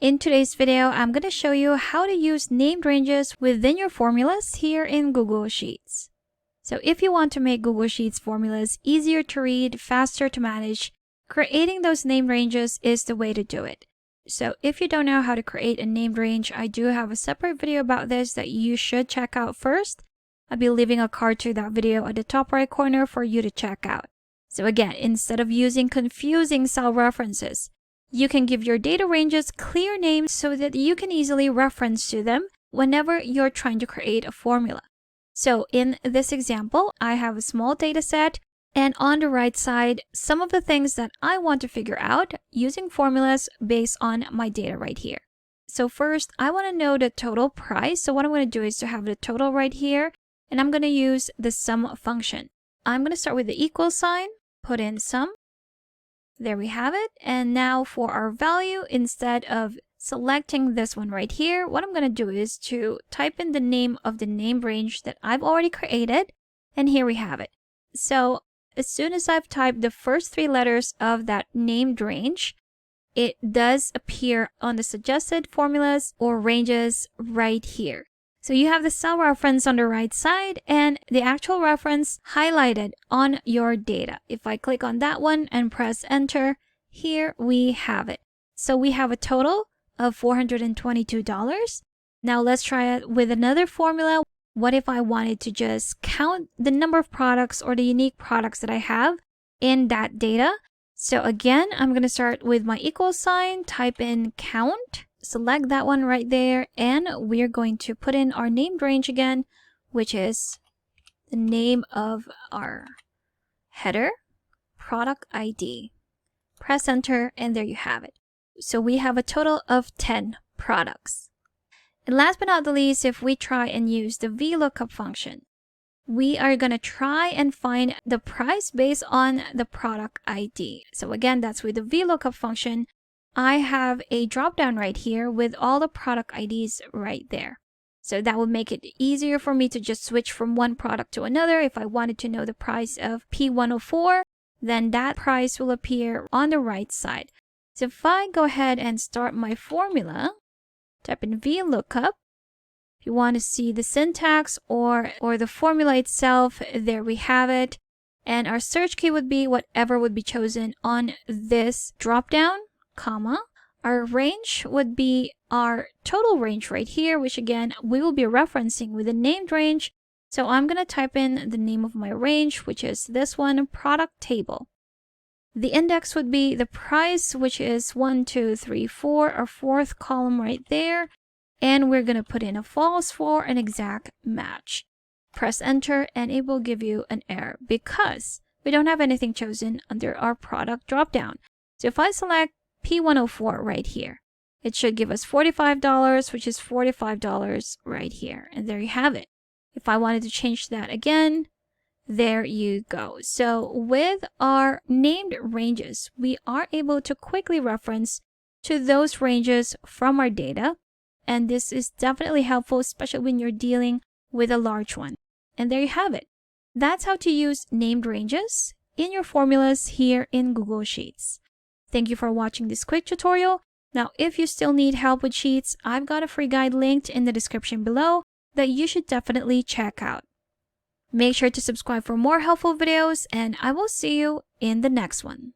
In today's video, I'm going to show you how to use named ranges within your formulas here in Google Sheets. So if you want to make Google Sheets formulas easier to read, faster to manage, creating those named ranges is the way to do it. So if you don't know how to create a named range, I do have a separate video about this that you should check out first. I'll be leaving a card to that video at the top right corner for you to check out. So again, instead of using confusing cell references, you can give your data ranges clear names so that you can easily reference to them whenever you're trying to create a formula. So in this example, I have a small data set, and on the right side, some of the things that I want to figure out using formulas based on my data right here. So first, I want to know the total price. So what I'm going to do is to have the total right here, and I'm going to use the sum function. I'm going to start with the equal sign, put in sum. There we have it. And now for our value, instead of selecting this one right here, what I'm going to do is to type in the name of the named range that I've already created. And here we have it. So as soon as I've typed the first three letters of that named range, it does appear on the suggested formulas or ranges right here. So you have the cell reference on the right side and the actual reference highlighted on your data. If I click on that one and press enter, here we have it. So we have a total of $422. Now let's try it with another formula. What if I wanted to just count the number of products or the unique products that I have in that data? So again, I'm going to start with my equal sign, type in count. Select that one right there, and we're going to put in our named range again, which is the name of our header, product ID. Press enter, and there you have it. So we have a total of 10 products. And last but not the least, if we try and use the VLOOKUP function, we are going to try and find the price based on the product ID. So again, that's with the VLOOKUP function. I have a drop down right here with all the product IDs right there. So that would make it easier for me to just switch from one product to another. If I wanted to know the price of P104, then that price will appear on the right side. So if I go ahead and start my formula, type in VLOOKUP. If you want to see the syntax or the formula itself, there we have it. And our search key would be whatever would be chosen on this drop down. Comma. Our range would be our total range right here, which again, we will be referencing with the named range. So I'm going to type in the name of my range, which is this one, product table. The index would be the price, which is 1, 2, 3, 4, our fourth column right there. And we're going to put in a false for an exact match. Press enter and it will give you an error because we don't have anything chosen under our product dropdown. So if I select P104 right here, it should give us $45, which is $45 right here. And there you have it. If I wanted to change that again, there you go. So with our named ranges, we are able to quickly reference to those ranges from our data. And this is definitely helpful, especially when you're dealing with a large one. And there you have it. That's how to use named ranges in your formulas here in Google Sheets. Thank you for watching this quick tutorial. Now, if you still need help with Sheets, I've got a free guide linked in the description below that you should definitely check out. Make sure to subscribe for more helpful videos, and I will see you in the next one.